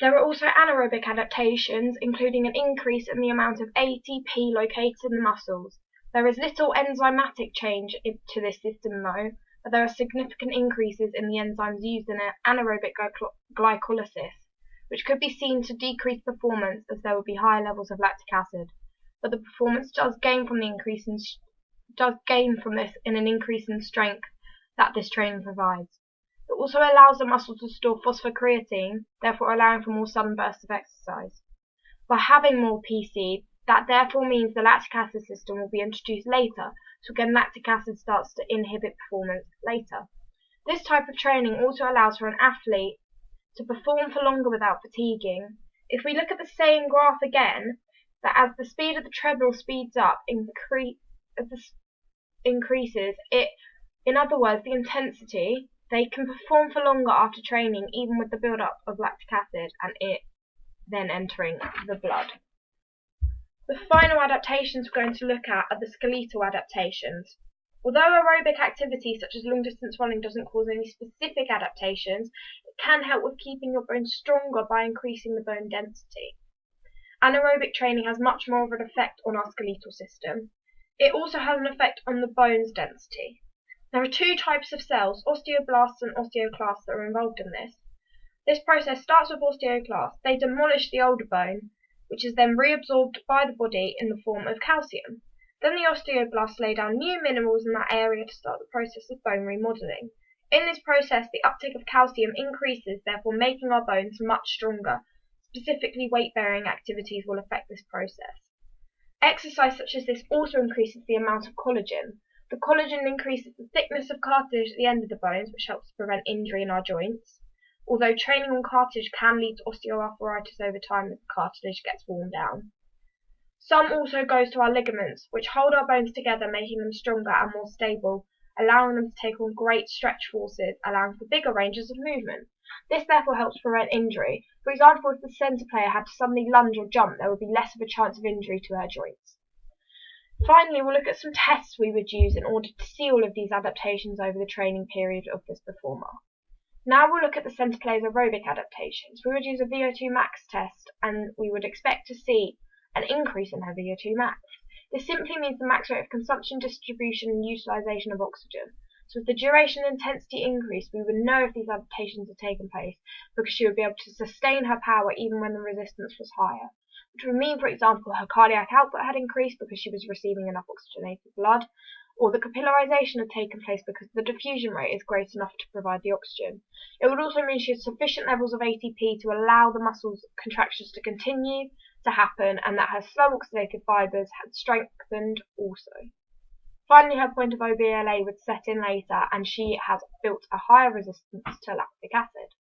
There are also anaerobic adaptations, including an increase in the amount of ATP located in the muscles. There is little enzymatic change to this system though, but there are significant increases in the enzymes used in anaerobic glycolysis, which could be seen to decrease performance as there would be higher levels of lactic acid. But the performance does gain from this in an increase in strength that this training provides. It also allows the muscle to store phosphocreatine, therefore allowing for more sudden bursts of exercise. By having more PC, that therefore means the lactic acid system will be introduced later, so again lactic acid starts to inhibit performance later. This type of training also allows for an athlete to perform for longer without fatiguing. If we look at the same graph again, that as the speed of the treadmill speeds up, increases, in other words, the intensity, they can perform for longer after training, even with the build-up of lactic acid and it then entering the blood. The final adaptations we're going to look at are the skeletal adaptations. Although aerobic activity such as long-distance running doesn't cause any specific adaptations, it can help with keeping your bones stronger by increasing the bone density. Anaerobic training has much more of an effect on our skeletal system. It also has an effect on the bone's density. There are two types of cells, osteoblasts and osteoclasts, that are involved in this. This process starts with osteoclasts. They demolish the older bone, which is then reabsorbed by the body in the form of calcium. Then the osteoblasts lay down new minerals in that area to start the process of bone remodeling. In this process, the uptake of calcium increases, therefore making our bones much stronger. Specifically, weight-bearing activities will affect this process. Exercise such as this also increases the amount of collagen. The collagen increases the thickness of cartilage at the end of the bones, which helps prevent injury in our joints. Although training on cartilage can lead to osteoarthritis over time as the cartilage gets worn down. Some also goes to our ligaments, which hold our bones together, making them stronger and more stable, allowing them to take on great stretch forces, allowing for bigger ranges of movement. This therefore helps prevent injury. For example, if the centre player had to suddenly lunge or jump, there would be less of a chance of injury to her joints. Finally, we'll look at some tests we would use in order to see all of these adaptations over the training period of this performer. Now we'll look at the centre player's aerobic adaptations. We would use a VO2 max test, and we would expect to see an increase in her VO2 max. This simply means the max rate of consumption, distribution, and utilisation of oxygen. So with the duration and intensity increase, we would know if these adaptations had taken place, because she would be able to sustain her power even when the resistance was higher. Which would mean, for example, her cardiac output had increased because she was receiving enough oxygenated blood, or the capillarization had taken place because the diffusion rate is great enough to provide the oxygen. It would also mean she had sufficient levels of ATP to allow the muscles contractions to continue to happen, and that her slow oxidative fibres had strengthened also. Finally, her point of OBLA would set in later, and she has built a higher resistance to lactic acid.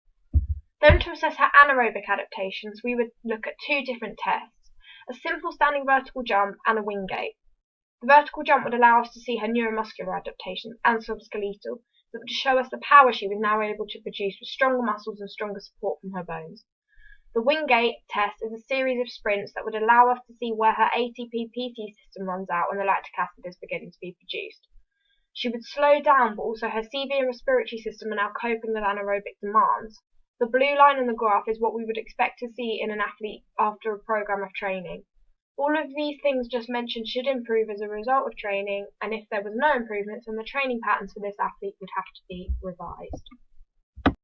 Then to assess her anaerobic adaptations, we would look at two different tests, a simple standing vertical jump and a wing gait. The vertical jump would allow us to see her neuromuscular adaptations and subskeletal, that would show us the power she was now able to produce with stronger muscles and stronger support from her bones. The wing gait test is a series of sprints that would allow us to see where her ATP-PT system runs out when the lactic acid is beginning to be produced. She would slow down, but also her CV and respiratory system are now coping with anaerobic demands. The blue line in the graph is what we would expect to see in an athlete after a program of training. All of these things just mentioned should improve as a result of training, and if there was no improvements, then the training patterns for this athlete would have to be revised.